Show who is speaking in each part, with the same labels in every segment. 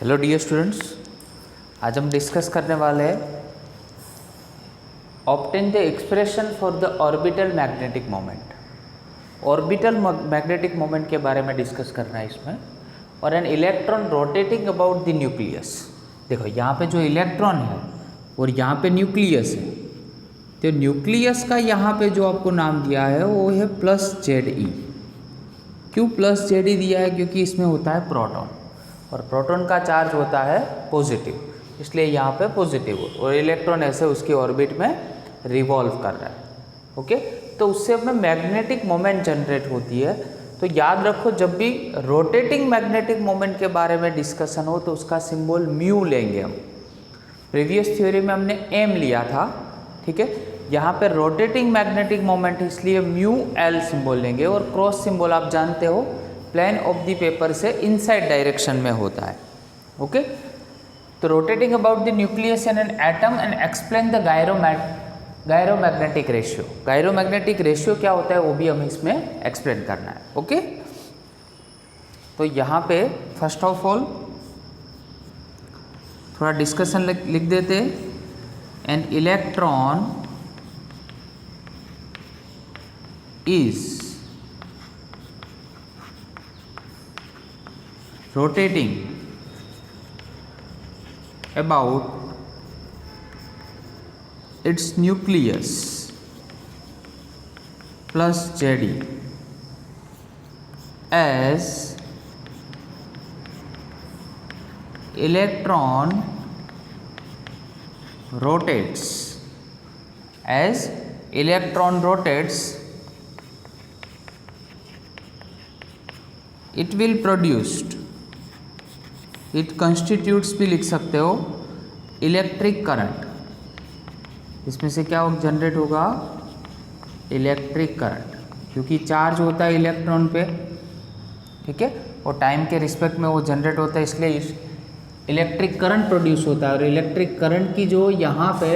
Speaker 1: Hello dear students, आज हम discuss करने वाले हैं obtain the expression for the orbital magnetic moment. Orbital magnetic moment के बारे में डिस्कस करना है इसमें। और an electron rotating about the nucleus. देखो यहाँ पे जो इलेक्ट्रॉन है और यहाँ पे न्यूक्लियस है, तो न्यूक्लियस का यहाँ पे जो आपको नाम दिया है वो है +Ze। क्यों +Ze दिया है? क्योंकि इसमें होता है प्रोटॉन और प्रोटॉन का चार्ज होता है पॉजिटिव, इसलिए यहाँ पे पॉजिटिव और इलेक्ट्रॉन ऐसे उसकी ऑर्बिट में रिवॉल्व कर रहा है। ओके, तो उससे हमें मैग्नेटिक मोमेंट जनरेट होती है। तो याद रखो, जब भी रोटेटिंग मैग्नेटिक मोमेंट के बारे में डिस्कशन हो तो उसका सिंबल म्यू लेंगे हम। प्रीवियस थ्योरी में हमने एम लिया था, ठीक है। यहाँ पे रोटेटिंग मैग्नेटिक मोमेंट इसलिए μL सिंबल लेंगे। और क्रॉस सिंबल आप जानते हो प्लेन ऑफ द पेपर से इनसाइड डायरेक्शन में होता है। ओके, तो rotating about the nucleus in an atom and explain the gyromagnetic ratio. Gyromagnetic ratio क्या होता है वो भी हमें इसमें एक्सप्लेन करना है। ओके, तो यहाँ पे फर्स्ट ऑफ ऑल थोड़ा डिस्कशन लिख देते। An electron is rotating about its nucleus +Ze as electron rotates it will produced, it constitutes भी लिख सकते हो इलेक्ट्रिक करंट। इसमें से क्या जनरेट होगा? इलेक्ट्रिक करंट, क्योंकि चार्ज होता है इलेक्ट्रॉन पे, ठीक है, और टाइम के रिस्पेक्ट में वो जनरेट होता है, इसलिए इलेक्ट्रिक करंट प्रोड्यूस होता है। और इलेक्ट्रिक करंट की जो यहाँ पे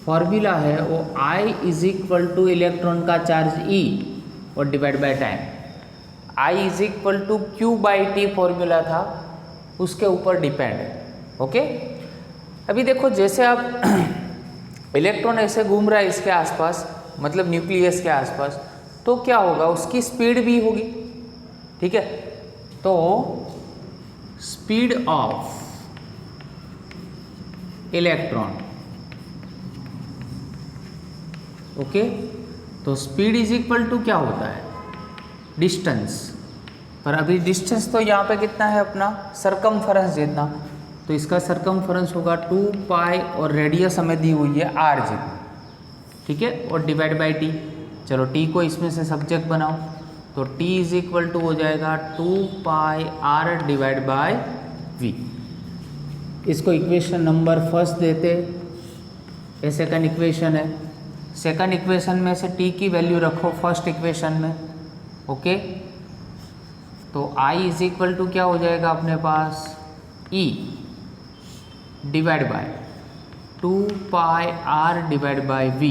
Speaker 1: फॉर्मूला है वो I = इलेक्ट्रॉन का चार्ज E और divide by time. I = Q/T formula था, उसके ऊपर डिपेंड है। ओके, अभी देखो जैसे आप इलेक्ट्रॉन ऐसे घूम रहा है इसके आसपास, मतलब न्यूक्लियस के आसपास, तो क्या होगा? उसकी स्पीड भी होगी, ठीक है। तो स्पीड ऑफ इलेक्ट्रॉन, ओके, तो स्पीड = क्या होता है? डिस्टेंस। पर अभी डिस्टेंस तो यहाँ पे कितना है अपना? सरकमफरेंस जितना, तो इसका सरकमफरेंस होगा 2π और रेडियस हमें दी हुई है r जितना, ठीक है, और डिवाइड बाय t। चलो t को इसमें से सब्जेक्ट बनाओ, तो t = हो जाएगा 2πr डिवाइड बाय v। इसको इक्वेशन नंबर फर्स्ट देते, ये सेकंड इक्वेशन है। सेकंड इक्वेशन में से t की वैल्यू रखो फर्स्ट इक्वेशन में। ओके, तो I = क्या हो जाएगा अपने पास? E divide by 2πr divide by v।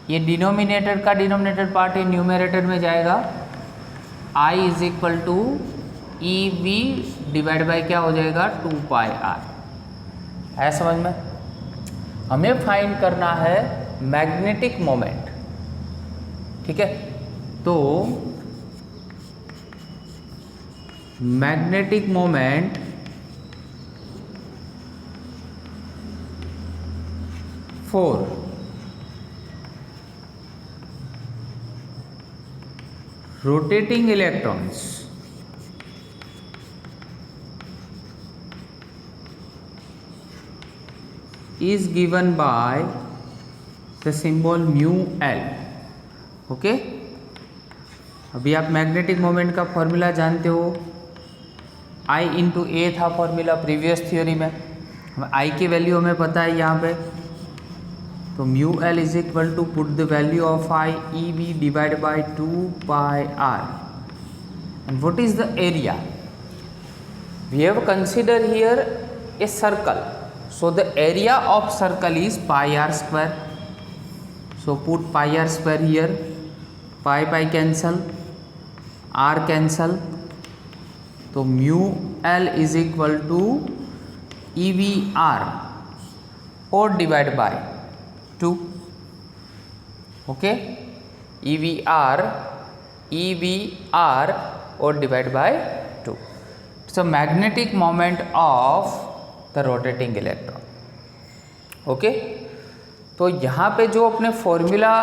Speaker 1: ये डिनोमिनेटर का डिनोमिनेटर पार्ट है, न्यूमरेटर में जाएगा। I = EV डिवाइड बाय क्या हो जाएगा? 2πr। है समझ में? हमें फाइंड करना है मैग्नेटिक मोमेंट, ठीक है। तो magnetic moment for rotating electrons is given by the symbol μL। Okay, अभी आप मैग्नेटिक मोमेंट का फॉर्मूला जानते हो, I × A था फॉर्मूला प्रीवियस थ्योरी में। I की वैल्यू हमें पता है यहाँ पे, तो μL = put the value of I EV divide by 2πr। And what is the area? We have consider here a circle, so the area of circle is πr²। So put πr² here, pi cancel, r cancel, तो mu L is equal to E V R और divide by 2. Okay, E V R और divide by 2. So magnetic moment of the rotating electron. Okay, तो यहाँ पे जो अपने formula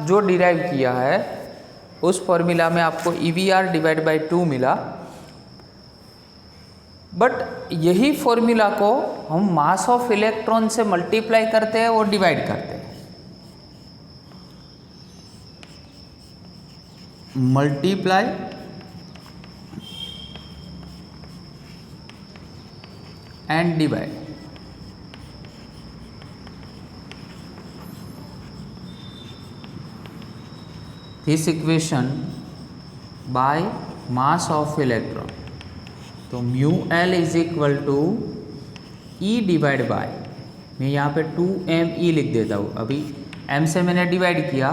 Speaker 1: जो derive किया है उस फॉर्मूला में आपको E V R divide by 2 मिला, बट यही फॉर्मूला को हम मास ऑफ इलेक्ट्रॉन से मल्टीप्लाई करते हैं और डिवाइड करते हैं. Multiply and divide. This equation by mass of electron. तो mu L is equal to E divide by, मैं यहाँ पे 2m लिख देता हूँ. अभी m से मैंने डिवाइड किया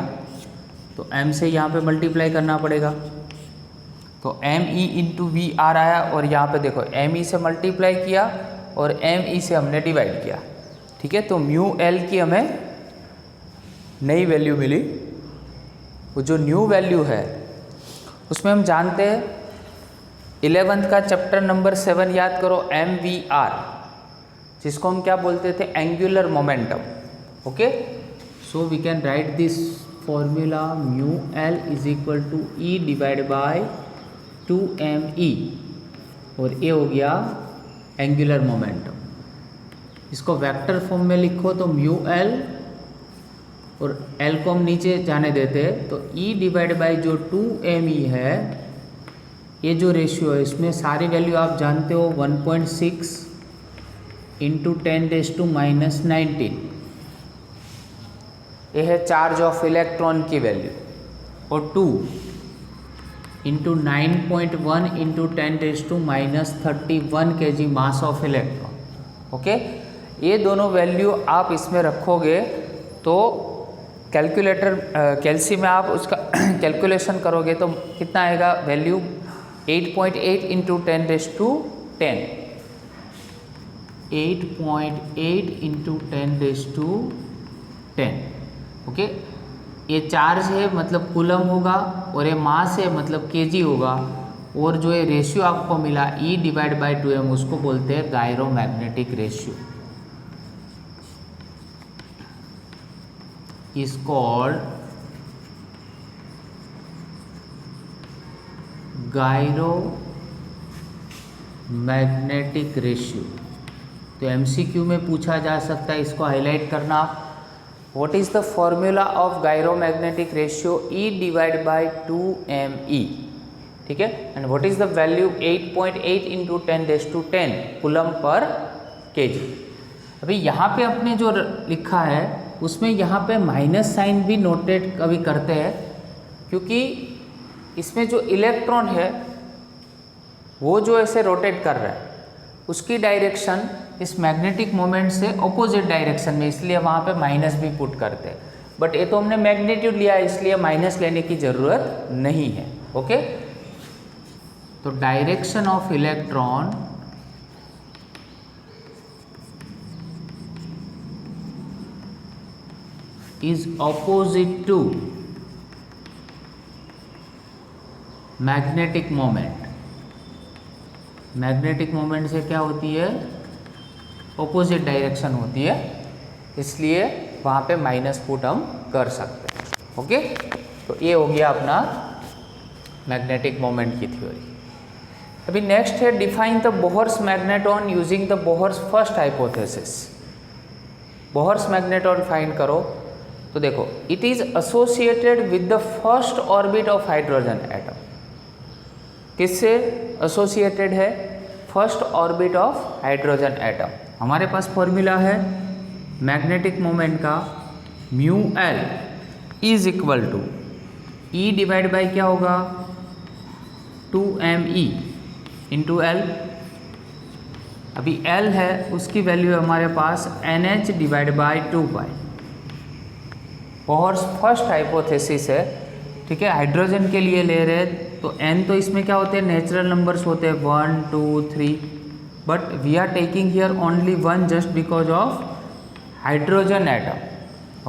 Speaker 1: तो m से यहाँ पे मल्टीप्लाई करना पड़ेगा. तो me इंटू वी आर आया और यहाँ पे देखो me से मल्टीप्लाई किया और me से हमने डिवाइड किया. ठीक है, तो म्यू एल की हमें नई वैल्यू मिली. वो जो न्यू वैल्यू है उसमें हम जानते हैं 11th का चैप्टर नंबर 7 याद करो, MVR, जिसको हम क्या बोलते थे, angular momentum. Okay, so we can write this formula mu L is equal to E divide by 2me और ये हो गया एंगुलर मोमेंटम. इसको वेक्टर फॉर्म में लिखो तो म्यू एल और एल को हम नीचे जाने देते हैं तो ई डिवाइड बाय जो 2me है, ये जो रेशियो है इसमें सारी वैल्यू आप जानते हो 1.6 इंटू 10⁻⁻19. ये है चार्ज ऑफ इलेक्ट्रॉन की वैल्यू, और 2 into 9.1 into 10⁻31 kg mass of electron. Okay, ये दोनों वैल्यू आप इसमें रखोगे तो कैलकुलेटर कैल्सी में आप उसका कैलकुलेशन करोगे तो कितना आएगा वैल्यू, 8.8 इंटू 10⁻10, 8.8 इंटू 10⁻10. ओके, ये चार्ज है मतलब कूलम होगा और ये मास है मतलब केजी होगा, और जो ये रेशियो आपको मिला E डिवाइड बाय 2m उसको बोलते हैं gyromagnetic ratio. is called gyromagnetic ratio. तो MCQ में पूछा जा सकता है, इसको हाईलाइट करना. What is the formula of gyromagnetic ratio, E divide by 2me. ठीक है, and what is the value, 8.8 into 10⁻10 coulomb per KG. अभी यहाँ पे अपने जो लिखा है उसमें यहाँ पे माइनस साइन भी नोटेट कभी करते हैं, क्योंकि इसमें जो इलेक्ट्रॉन है वो जो ऐसे रोटेट कर रहा है उसकी डायरेक्शन इस मैग्नेटिक मोमेंट से ऑपोजिट डायरेक्शन में, इसलिए वहाँ पे माइनस भी पुट करते हैं. बट ये तो हमने मैग्नीट्यूड लिया इसलिए माइनस लेने की ज़रूरत नहीं है. ओके, तो direction of electron is opposite to magnetic moment. Magnetic moment से क्या होती है, ऑपोजिट डायरेक्शन होती है, इसलिए वहाँ पे माइनस पुट हम कर सकते हैं. ओके, तो ये हो गया अपना मैग्नेटिक मोमेंट की थ्योरी. अभी नेक्स्ट है define the Bohr's magneton using the Bohr's first hypothesis. Bohr's magneton find करो. तो देखो, it is associated with the first orbit of hydrogen atom. किससे एसोसिएटेड है, first orbit of hydrogen atom. हमारे पास फॉर्मूला है मैग्नेटिक मोमेंट का, mu L is equal to E divide by क्या होगा, 2me इंटू एल. अभी एल है उसकी वैल्यू है हमारे पास NH divide by 2π. Bohr's first hypothesis है. ठीक है, हाइड्रोजन के लिए ले रहे तो n तो इसमें क्या होते हैं, नेचुरल नंबर्स होते हैं 1 2 3, but we are taking here only 1 just because of hydrogen atom.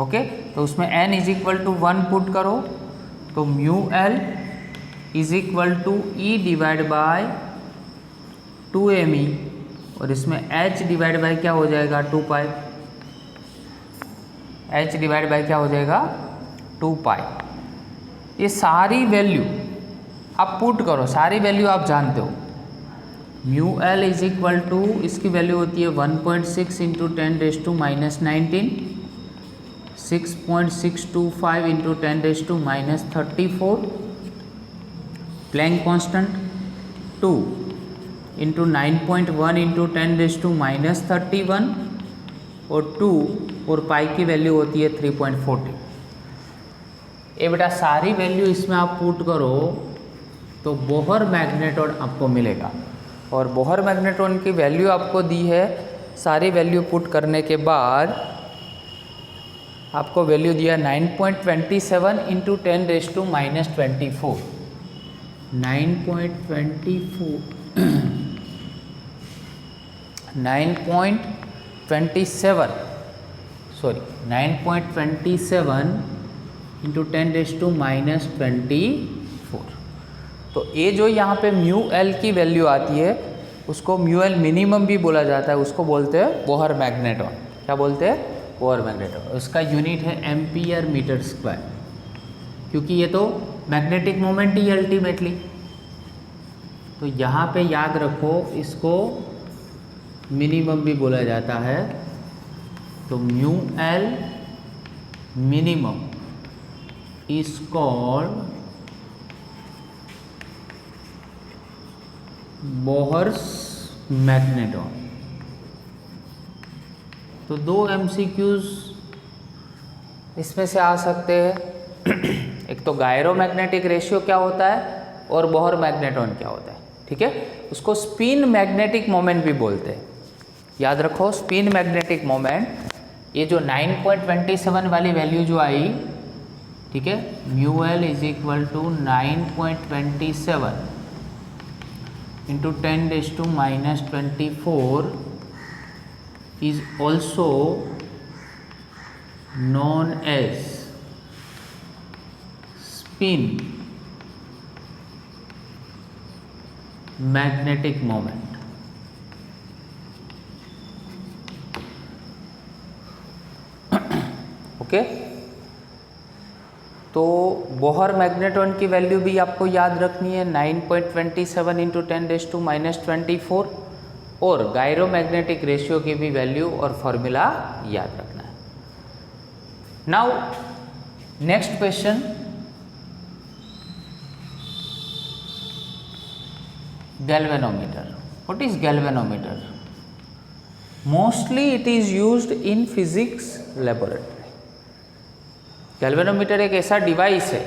Speaker 1: Okay, तो उसमें n is equal to 1 put करो तो mu L is equal to E divide by 2me, और इसमें h डिवाइड बाय क्या हो जाएगा 2 पाई, h डिवाइड बाय क्या हो जाएगा 2 पाई। ये सारी वैल्यू आप पुट करो, सारी वैल्यू आप जानते हो। Mu L is equal to, इसकी वैल्यू होती है 1.6 into 10⁻⁹, 6.625 into 10⁻34, Planck constant 2 into 9.1 into 10⁻31, और 2 और पाई की वैल्यू होती है 3.40। ये बेटा सारी वैल्यू इसमें आप पुट करो तो बोहर मैग्नेट्रॉन आपको मिलेगा, और बोहर मैग्नेट्रॉन की वैल्यू आपको दी है। सारी वैल्यू पुट करने के बाद आपको वैल्यू दिया 9.27 इंटू 10⁻24, 9.27 इंटू 10⁻24। तो ये जो यहाँ पे म्यू एल की वैल्यू आती है उसको म्यू एल मिनिमम भी बोला जाता है, उसको बोलते हैं बोहर मैग्नेट्रॉन। क्या बोलते हैं? Bohr magnetron. उसका यूनिट है एम्पियर मीटर स्क्वायर, क्योंकि ये तो मैग्नेटिक मोमेंट ही अल्टीमेटली। तो यहाँ पे याद रखो इसको मिनिमम भी बोला जाता है। तो mu L minimum is called Bohr's magnetron. तो 2 MCQs इसमें से आ सकते हैं। एक तो गायरोमैग्नेटिक रेशियो क्या होता है और बोहर मैग्नेट्रॉन क्या होता है, ठीक है। उसको स्पिन मैग्नेटिक मोमेंट भी बोलते हैं, याद रखो स्पिन मैग्नेटिक मोमेंट। ये जो 9.27 वाली वैल्यू जो आई, ठीक है, mu L is equal to 9.27 into 10⁻24 is also known as spin magnetic moment। Okay, तो बोहर मैग्नेट्रॉन की वैल्यू भी आपको याद रखनी है 9.27 इंटू 10⁻24, और गायरोमैग्नेटिक रेशियो की भी वैल्यू और फॉर्मूला याद रखना है। Now next question, galvanometer। What is galvanometer? Mostly it is used in physics laboratory। galvanometer एक ऐसा डिवाइस है,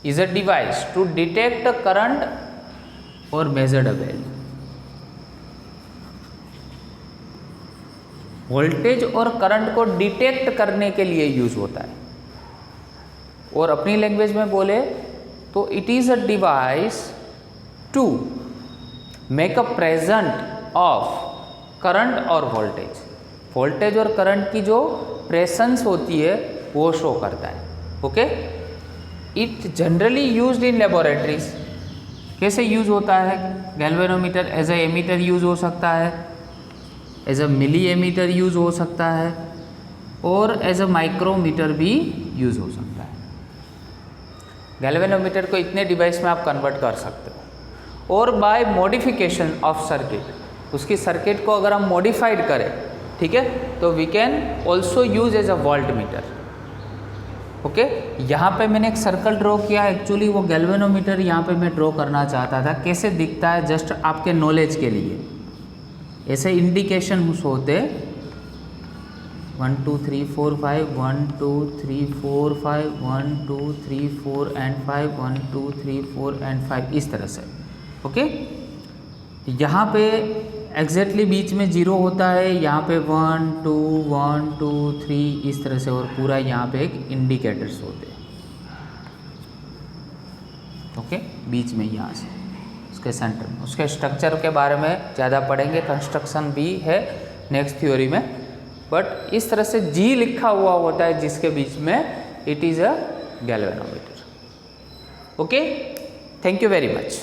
Speaker 1: is a device to detect current or measure a value। Voltage और करंट को डिटेक्ट करने के लिए यूज होता है, और अपनी लैंग्वेज में बोले तो it is a device to make a present of current और वोल्टेज। वोल्टेज और करंट की जो प्रेजेंस होती है वो शो करता है। Okay, it generally used in laboratories. कैसे यूज होता है? Galvanometer as a ammeter use हो सकता है, as a milli ammeter use हो सकता है, और एज अ माइक्रोमीटर भी यूज हो सकता है। गैल्वेनोमीटर को इतने डिवाइस में आप कन्वर्ट कर सकते हो, और बाय मॉडिफिकेशन ऑफ सर्किट, उसकी सर्किट को अगर हम मॉडिफाइड करें, ठीक है, तो we can also use as a volt meter. Okay, यहाँ पे मैंने एक सर्कल ड्रॉ किया, एक्चुअली वो गैल्वेनोमीटर यहाँ पे मैं ड्रॉ करना चाहता था। कैसे दिखता है, जस्ट आपके नॉलेज के लिए ऐसे इंडिकेशन होते 1 2 3 4 5 1 2 3 4 5 1 2 3 4 एंड 5 1 2 3 4 एंड 5 इस तरह से। ओके, यहाँ पे एग्जैक्टली बीच में 0 होता है, यहाँ पे 1 2 1 2 3 इस तरह से, और पूरा यहाँ पे एक इंडिकेटर्स होते हैं। ओके, बीच में यहाँ से उसके सेंटर में। उसके स्ट्रक्चर के बारे में ज़्यादा पढ़ेंगे, कंस्ट्रक्शन भी है नेक्स्ट थ्योरी में, बट इस तरह से जी लिखा हुआ होता है जिसके बीच में, it is a galvanometer. Okay, thank you very much.